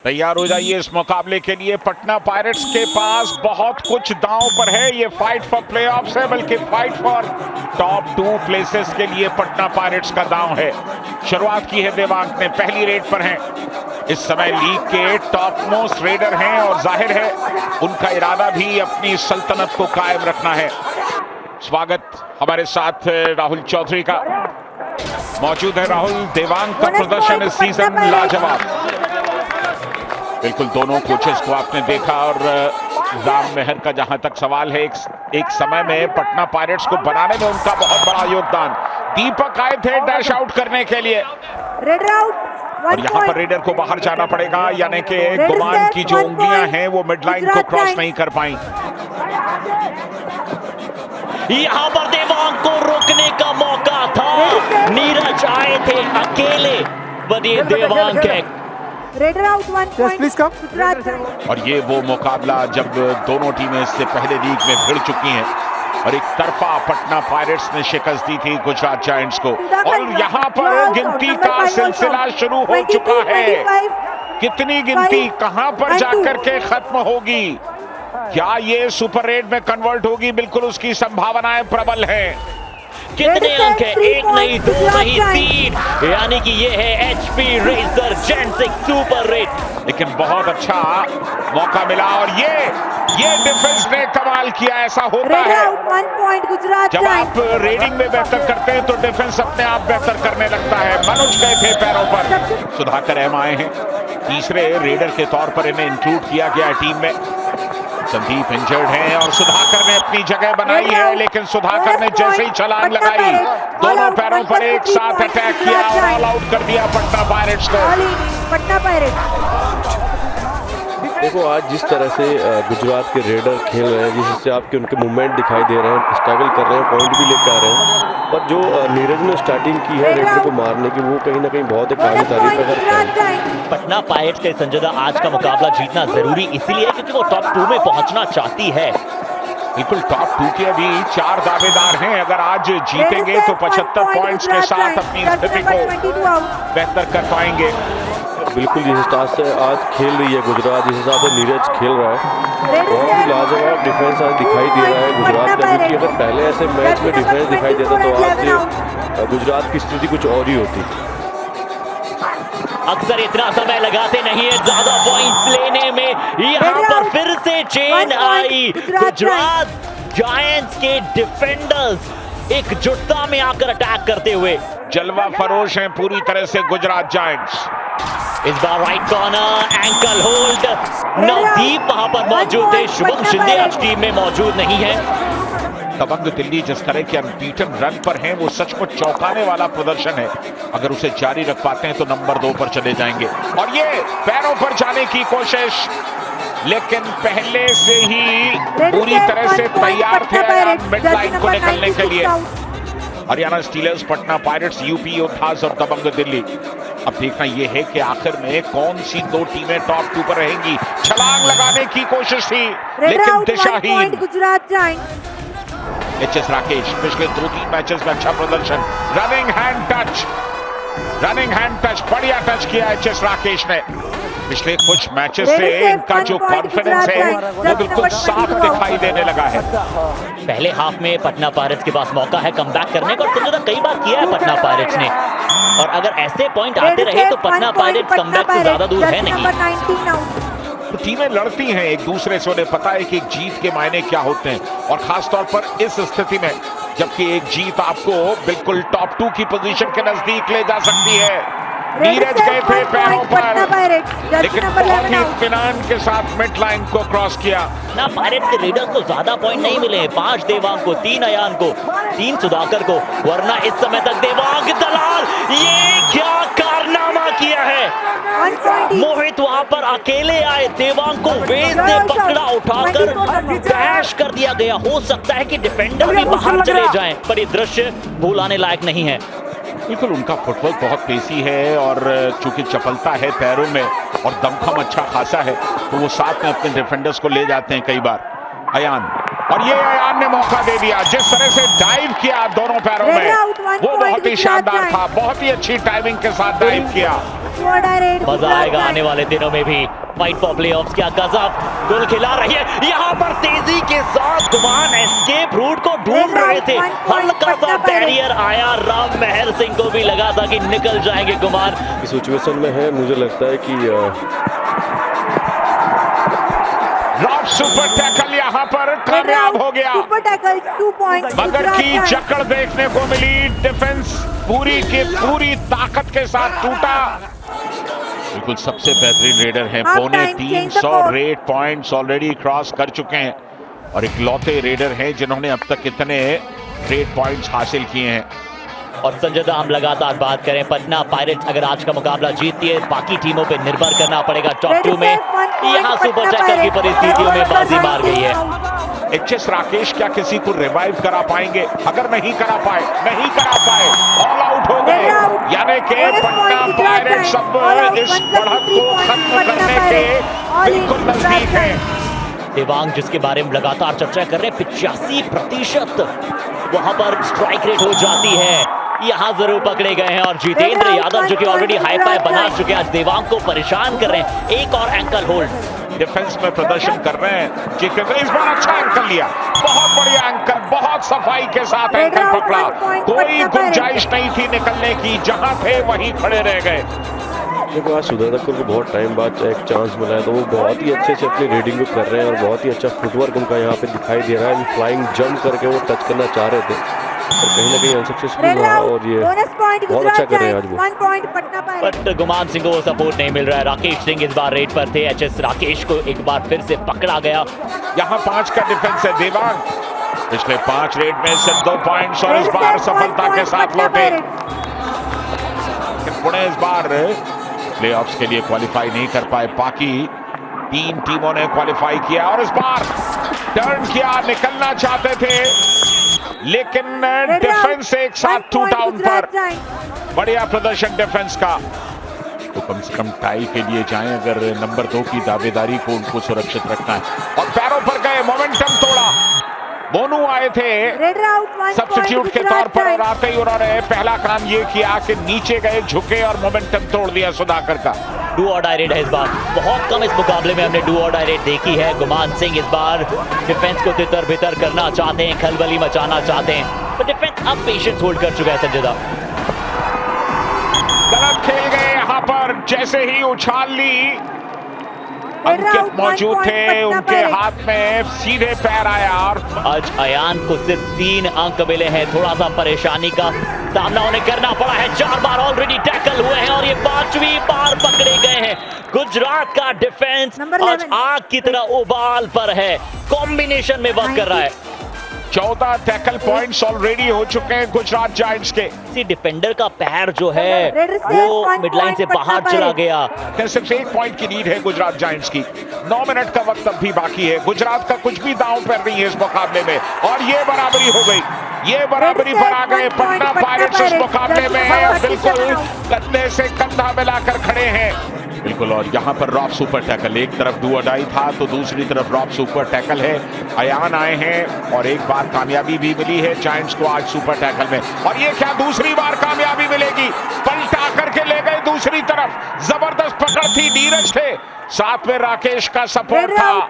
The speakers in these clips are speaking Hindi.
तैयार हो जाइए इस मुकाबले के लिए। पटना पायरेट्स के पास बहुत कुछ दांव पर है। ये फाइट फॉर प्लेऑफ्स है, बल्कि फाइट फॉर टॉप 2 प्लेसेस के लिए पटना पायरेट्स का दांव है। शुरुआत की है देवांग ने, पहली रेड पर हैं। इस समय लीग के टॉप मोस्ट रेडर हैं और जाहिर है उनका इरादा भी अपनी सल्तनत को कायम रखना है। स्वागत हमारे साथ राहुल चौधरी का। मौजूद है राहुल। देवांग का प्रदर्शन इस सीजन लाजवाब। बिल्कुल दोनों कोचेस को आपने देखा और राम मेहर का जहां तक सवाल है, एक समय में पटना पायरेट्स को बनाने में उनका बहुत बड़ा योगदान। दीपक आए थे डैश आउट करने के लिए और यहां पर रेडर को बाहर जाना पड़ेगा, यानी कि गुमान की जो उंगलियां हैं वो मिडलाइन को क्रॉस नहीं कर पाई। यहां पर देवांग को रोकने का मौका था, नीरज आए थे अकेले, बने देवांग के रेडर आउट 1 पॉइंट। और ये वो मुकाबला जब दोनों टीमें इससे पहले लीग में भिड़ चुकी हैं और एक तरफा पटना पायरेट्स ने शिकस्त दी थी गुजरात जायंट्स को, और यहाँ पर गिनती का सिलसिला शुरू हो चुका है। कितनी गिनती कहां पर जाकर के खत्म होगी? क्या ये सुपर रेड में कन्वर्ट होगी? बिल्कुल उसकी संभावनाएं प्रबल हैं। कितने अंक है? 1 नहीं 2 नहीं 3, यानी कि ये है HP रेजर जेंट्स एक सुपर रेड। लेकिन बहुत अच्छा मौका मिला और ये डिफेंस ने कमाल किया। ऐसा होता है जब आप रेडिंग में बेहतर करते हैं तो डिफेंस अपने आप बेहतर करने लगता है। मनोज गए थे पैरों पर, सुधाकर अहम आए हैं तीसरे रेडर के तौर पर, इन्हें इंक्लूड किया गया टीम में। संदीप इंजर्ड हैं और सुधाकर ने अपनी जगह बनाई है, लेकिन सुधाकर ने जैसे ही छलांग लगाई दोनों पैरों पर एक साथ अटैक किया और ऑल आउट कर दिया पटना पायरेट्स को। पटना पायरेट्स देखो आज जिस तरह से गुजरात के रेडर खेल रहे हैं, जिससे आपके उनके मूवमेंट दिखाई दे रहे हैं, स्ट्रगल कर रहे हैं, पॉइंट भी लेकर आ रहे हैं, पर जो नीरज ने स्टार्टिंग की है रेडर को मारने की, वो कहीं ना कहीं बहुत एक काबिल तारीफ है। पटना पायरेट्स के संजय आज का मुकाबला जीतना जरूरी इसीलिए है क्योंकि वो टॉप 2 में पहुंचना चाहती है। बिल्कुल टॉप 2 के अभी 4 दावेदार हैं। अगर आज जीतेंगे तो 75 पॉइंट्स के साथ अपनी स्थिति को बेहतर कर पाएंगे। बिल्कुल जिस हिसाब से आज खेल रही है गुजरात, जिस हिसाब से नीरज खेल रहा है, बहुत ही लाजवाब डिफेंस आज दिखाई दे रहा है गुजरात का। क्योंकि अगर पहले ऐसे मैच में डिफेंस दिखाई देता तो आज गुजरात की स्थिति कुछ और ही होती। अक्सर इतना समय लगाते नहीं है ज्यादा पॉइंट्स लेने में, यहाँ पर फिर से चेन आई। गुजरात जायंट्स के डिफेंडर्स एकजुटता में आकर अटैक करते हुए जलवा फरोश हैं पूरी तरह से गुजरात जायंट्स। इस बार right corner ankle hold, Navdeep वहां पर मौजूद थे, शुभम शिंदे आज टीम में मौजूद नहीं है। दबंग दिल्ली जिस तरह के अनबीटन रन पर हैं वो सचमुच चौंकाने वाला प्रदर्शन है। अगर उसे जारी रख पाते हैं तो नंबर 2 पर चले जाएंगे। और ये पैरों पर जाने की कोशिश, लेकिन पहले से ही पूरी तरह से तैयार थे मिड लाइन को निकलने के लिए। Haryana steelers, Patna pirates, UP Yoddhas और दबंग दिल्ली। अब देखना यह है कि आखिर में कौन सी 2 टीमें टॉप 2 पर रहेंगी। छलांग लगाने की कोशिश थी लेकिन दिशाहीन। गुजरात जायंट्स एचएस राकेश पिछले 2-3 मैचेस में अच्छा प्रदर्शन। रनिंग हैंड टच बढ़िया टच किया एचएस राकेश ने। पिछले कुछ मैचेस से इनका जो कॉन्फिडेंस है वो बिल्कुल साफ दिखाई देने लगा है। पहले हाफ में पटना पायरेट्स के पास मौका है कमबैक करने का, और कई बार किया है पटना पायरेट्स ने, और अगर ऐसे पॉइंट आते रहे तो पटना पायरेट्स कमबैक से ज्यादा दूर है नहीं। तो टीमें लड़ती हैं एक दूसरे से, उन्हें पता है कि एक जीत के मायने क्या होते हैं, और खासतौर पर इस स्थिति में जबकि एक जीत आपको बिल्कुल टॉप 2 की पोजीशन के नजदीक ले जा सकती है। नीरज गए थे पैरों पर, लेकिन बहुत ही इत्मीनान के साथ मिड लाइन को क्रॉस किया। ना पायरेट्स के रेडर्स को ज्यादा पॉइंट नहीं मिले हैं, 5 देवांग को, 3 अयान को, 3 सुधाकर को, वरना इस समय तक देवांग दलाल ये क्या कारनामा किया है। मोहित वहां पर अकेले आए, देवांग को वेज से पकड़ा, उठाकर क्रैश कर दिया गया। हो सकता है कि डिफेंडर भी बाहर चले जाएं, पर ये दृश्य भुलाने लायक नहीं है। बिल्कुल उनका फुटवर्क बहुत तेजी है और चूंकि चपलता है पैरों में और दमखम अच्छा खासा है तो वो साथ में अपने डिफेंडर्स को ले जाते हैं कई बार। अयान, और ये अयान ने मौका दे दिया। जिस तरह से डाइव किया दोनों पैरों में वो बहुत ही शानदार था, बहुत ही अच्छी टाइमिंग के साथ डाइव किया। मजा आएगा आने वाले दिनों में भी। फाइट फॉर प्लेऑफ्स, क्या गजब गोल खिला रही है यहाँ पर तेजी के साथ। गुमान एस्केप रूट को ढूंढ रहे थे, हल्का सा बैरियर आया, राम मेहर सिंह को भी लगा था कि निकल जाएंगे गुमान। इस सिचुएशन में है, मुझे लगता है कि रॉफ सुपर टैकल यहाँ पर कामयाब हो गया, सुपर टैकल 2 पॉइंट मगर की जकड़ देखने को मिली। डिफेंस पूरी की पूरी ताकत के साथ टूटा। बिल्कुल सबसे बेहतरीन रेडर हैं, पौने 300 रेड पॉइंट्स ऑलरेडी क्रॉस कर चुके हैं और इकलौते रेडर हैं जिन्होंने अब तक इतने रेड पॉइंट्स हासिल किए हैं। और संजय दा, हम लगातार बात करें, पटना पायरेट्स अगर आज का मुकाबला जीतती है, बाकी टीमों पे निर्भर करना पड़ेगा टॉप 2 में। यहाँ सुपर टैकल की परिस्थितियों में बाजी मार गई है। एचएस राकेश क्या किसी को रिवाइव करा पाएंगे? अगर नहीं करा पाए, ऑल आउट हो गए, यानी कि पटना पायरेट्स अब इस बढ़त को खत्म करने के बिल्कुल नजदीक है। देवांग, जिसके बारे में लगातार चर्चा कर रहे हैं, 85% वहां पर स्ट्राइक रेट हो जाती है, यहाँ जरूर पकड़े गए हैं। और जितेंद्र यादव जो कि ऑलरेडी हाई फाई बना चुके हैं, आज देवांग को परेशान कर रहे हैं। एक और एंकल होल्ड डिफेंस में प्रदर्शन कर रहे हैं जितेंद्र, इस बार अच्छा एंकल लिया, बहुत बढ़िया एंकल, बहुत सफाई के साथ एंकल पकड़ा, कोई गुंजाइश नहीं थी निकलने की, जहां थे वहीं खड़े रह गए। देखो आज सुधा तक्कर को बहुत टाइम बाद एक चांस मिला है, तो वो बहुत ही अच्छे से अपनी रीडिंग को कर रहे हैं और बहुत ही अच्छा फुटवर्क उनका यहाँ पे दिखाई दे रहा है। फ्लाइंग जंप करके वो टच करना चाह रहे थे और कहीं ना कहीं अनसक्सेसफुल रहा और ये बहुत अच्छा कर रहे हैं आज वो। बट गुमान सिंह को सपोर्ट नहीं मिल रहा है। राकेश सिंह इस बार रेड पर थे, एचएस राकेश को एक बार फिर से पकड़ा गया। यहाँ 5 का डिफेंस है देवांग, पिछले 5 रेड में से 2 पॉइंट्स और इस बार सफलता के साथ लौटे। पुणे इस बार प्लेऑफ्स के लिए क्वालिफाई नहीं कर पाए, बाकी 3 टीमों ने क्वालिफाई किया और इस बार टर्न किया, निकलना चाहते थे लेकिन डिफेंस एक साथ 2 डाउन पर। बढ़िया प्रदर्शन डिफेंस का, तो कम से कम टाई के लिए जाएं अगर नंबर 2 की दावेदारी को उनको सुरक्षित रखना है। और पैरों पर गए, मोमेंटम तोड़ा। मोनू आए थे सब्स्टिट्यूट के तौर पर और आते ही उन्होंने पहला काम ये किया कि नीचे गए, झुके और मोमेंटम तोड़ दिया सुधाकर का। डू और डाई रेड है इस बार, बहुत कम इस मुकाबले में हमने डू और डाई रेड देखी है। गुमान सिंह इस बार डिफेंस को तितर बितर करना चाहते हैं, खलबली मचाना चाहते हैं, तो डिफेंस अब पेशेंस होल्ड कर चुका है। संजय दा गलत खेल गए यहाँ पर, जैसे ही उछाल ली अंकित मौजूद थे, उनके हाथ में सीधे पैर आया और आज अयान को सिर्फ 3 अंक मिले हैं। थोड़ा सा परेशानी का सामना उन्हें करना पड़ा है, 4 बार ऑलरेडी टैकल हुए हैं और ये 5वीं बार पकड़े गए हैं। गुजरात का डिफेंस आज आग की तरह उबाल पर है, कॉम्बिनेशन में वर्क कर रहा है। 14 टैकल पॉइंट्स ऑलरेडी हो चुके हैं गुजरात जायंट्स के। इसी डिफेंडर का पैर जो है वो मिडलाइन से बाहर चला गया। सिर्फ 1 पॉइंट की लीड है गुजरात जायंट्स की, 9 मिनट का वक्त अब भी बाकी है। गुजरात का कुछ भी दांव पर नहीं है इस मुकाबले में और ये बराबरी हो गई, ये बराबरी पर आ गए। पटना पायरेट्स इस मुकाबले में बिल्कुल कंधे से कंधा मिलाकर खड़े हैं बिल्कुल। और यहाँ पर रॉफ सुपर टैकल, एक तरफ डू और डाई था तो दूसरी तरफ रॉफ सुपर टैकल है। अयान आए हैं और एक बार कामयाबी भी मिली है जायंट्स को आज सुपर टैकल में, और ये क्या दूसरी बार कामयाबी मिलेगी? पलटा करके ले गए दूसरी तरफ, जबरदस्त पकड़ थी, नीरज थे, साथ में राकेश का सपोर्ट था।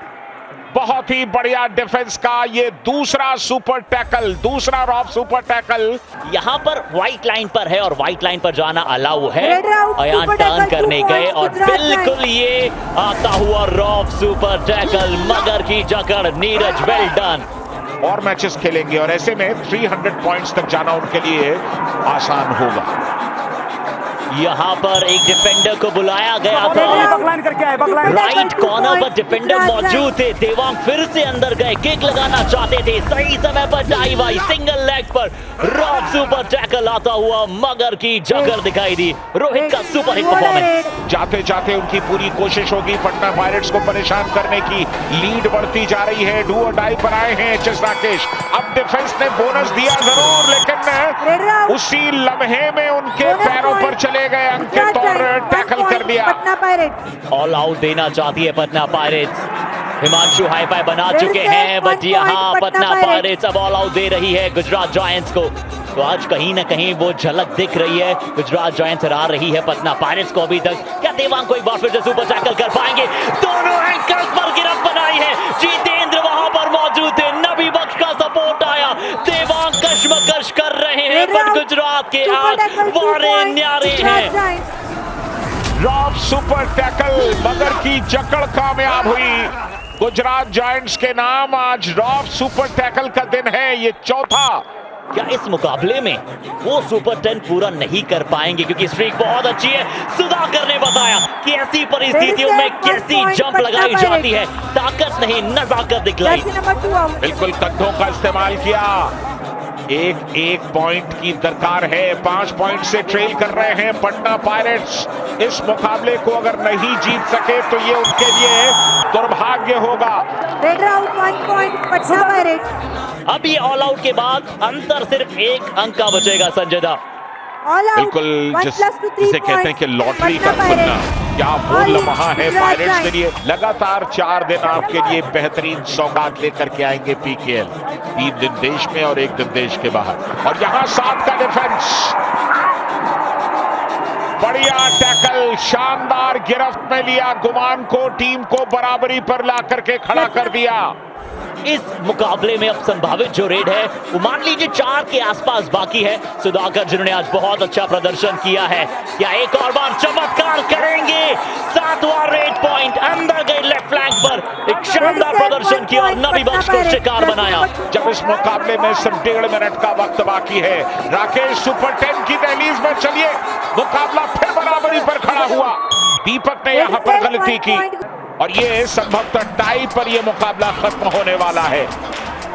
बहुत ही बढ़िया डिफेंस का ये दूसरा सुपर टैकल, दूसरा रॉफ सुपर टैकल। यहाँ पर व्हाइट लाइन पर है और व्हाइट लाइन पर जाना अलाउ है। अयान टर्न करने गए और बिल्कुल ये आता हुआ रॉफ सुपर टैकल, मगर की जकड़, नीरज वेल डन। और मैचेस खेलेंगे और ऐसे में 300 पॉइंट्स तक जाना उनके लिए आसान होगा। यहाँ पर एक डिफेंडर को बुलाया गया था, राइट कॉर्नर पर डिफेंडर मौजूद थे। देवांग फिर से अंदर गए, किक लगाना चाहते थे, सही समय पर डाइव आई, सिंगल लेग पर रॉफ सुपर टैकल आता हुआ, मगर की जकड़ दिखाई दी। रोहित का सुपर हिट परफॉर्मेंस। जाते जाते उनकी पूरी कोशिश होगी पटना पायरेट्स को परेशान करने की, लीड बढ़ती जा रही है। डू और डाई पर आए हैं एचएस राकेश, अब डिफेंस ने बोनस दिया जरूर, लेकिन उसी लम्हे में उनके पैरों पर चले गए अंकित और टैकल कर दिया। पटना पायरेट्स ऑल आउट देना चाहती है पटना पायरेट्स। हिमांशु हाईफाई बना चुके हैं, बट यहाँ पटना पायरेट्स अब ऑल आउट दे रही है गुजरात जायंट्स को। तो आज कहीं ना कहीं वो झलक दिख रही है, गुजरात जायंट्स हरा रही है पटना पायरेट्स को अभी तक। क्या देवांग को एक बार फिर से सुपर टैकल कर पाएंगे? दोनों एंकल्स पर गिरफ्त बनाई है, जितेंद्र वहां पर मौजूद थे, नबी बख्श का सपोर्ट आया, देवांग कश्मकश कर रहे हैं, बट गुजरात के आज वारे न्यारे हैं। रॉफ सुपर टैकल मगर की जकड़ कामयाब हुई गुजरात जायंट्स के नाम। आज रॉफ सुपर टैकल का दिन है, ये चौथा। क्या इस मुकाबले में वो सुपर 10 पूरा नहीं कर पाएंगे, क्योंकि स्ट्रीक बहुत अच्छी है। सुधाकर ने बताया कि ऐसी परिस्थितियों में कैसी जंप लगाई जाती है, ताकत नहीं नजाकत दिखलाई। बिल्कुल कंधों का इस्तेमाल किया। एक पॉइंट की दरकार है, 5 पॉइंट से ट्रेल कर रहे हैं पटना पायरेट्स। इस मुकाबले को अगर नहीं जीत सके तो ये उनके लिए दुर्भाग्य होगा। Red out 1 point Patna pirates. अब ये ऑल आउट के बाद अंतर सिर्फ 1 अंक का बचेगा संजय। बिल्कुल जिसे कहते हैं कि लॉटरी का खुलना, क्या वो लम्हा है पायरेट्स के लिए। लगातार 4 दिन आपके लिए बेहतरीन सौगात लेकर के आएंगे पीकेएल। 3 दिन देश में और 1 दिन देश के बाहर। और यहां 7 का डिफेंस, बढ़िया टैकल, शानदार गिरफ्त में लिया गुमान को, टीम को बराबरी पर ला करके खड़ा कर दिया। इस मुकाबले में अब संभावित जो रेड है वो मान लीजिए 4 के आसपास बाकी है। सुधाकर जिन्होंने आज बहुत अच्छा प्रदर्शन किया है, क्या एक और बार चमत्कार करेंगे? 7वां रेड पॉइंट, अंदर गए लेफ्ट फ्लैंक पर, एक शानदार प्रदर्शन किया और नबी बख्श को शिकार बनाया। जब इस मुकाबले में सिर्फ 1.5 मिनट का वक्त बाकी है, राकेश सुपर 10 की दहलीज में चलिए, मुकाबला फिर बराबरी पर खड़ा हुआ। दीपक ने यहां पर गलती की और ये संभवतः टाई पर ये मुकाबला खत्म होने वाला है।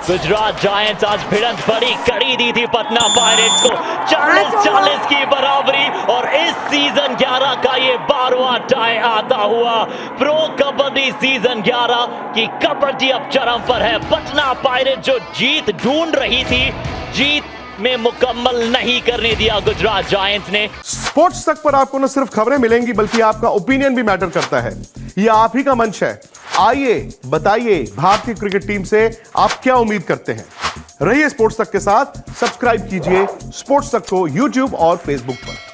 गुजरात जायंट्स आज भिड़ंत बड़ी कड़ी दी थी पटना पायरेट्स को, 40-40 की बराबरी, और इस सीजन 11 का ये 12वां टाई आता हुआ। प्रो कबड्डी सीजन 11 की कबड्डी अब चरम पर है। पटना पायरेट्स जो जीत ढूंढ रही थी, जीत में मुकम्मल नहीं करने दिया गुजरात जायंट्स ने। स्पोर्ट्स तक पर आपको न सिर्फ खबरें मिलेंगी बल्कि आपका ओपिनियन भी मैटर करता है। ये आप ही का मंच है। आइए बताइए भारतीय क्रिकेट टीम से आप क्या उम्मीद करते हैं। रहिए स्पोर्ट्स तक के साथ, सब्सक्राइब कीजिए स्पोर्ट्स तक को यूट्यूब और फेसबुक पर।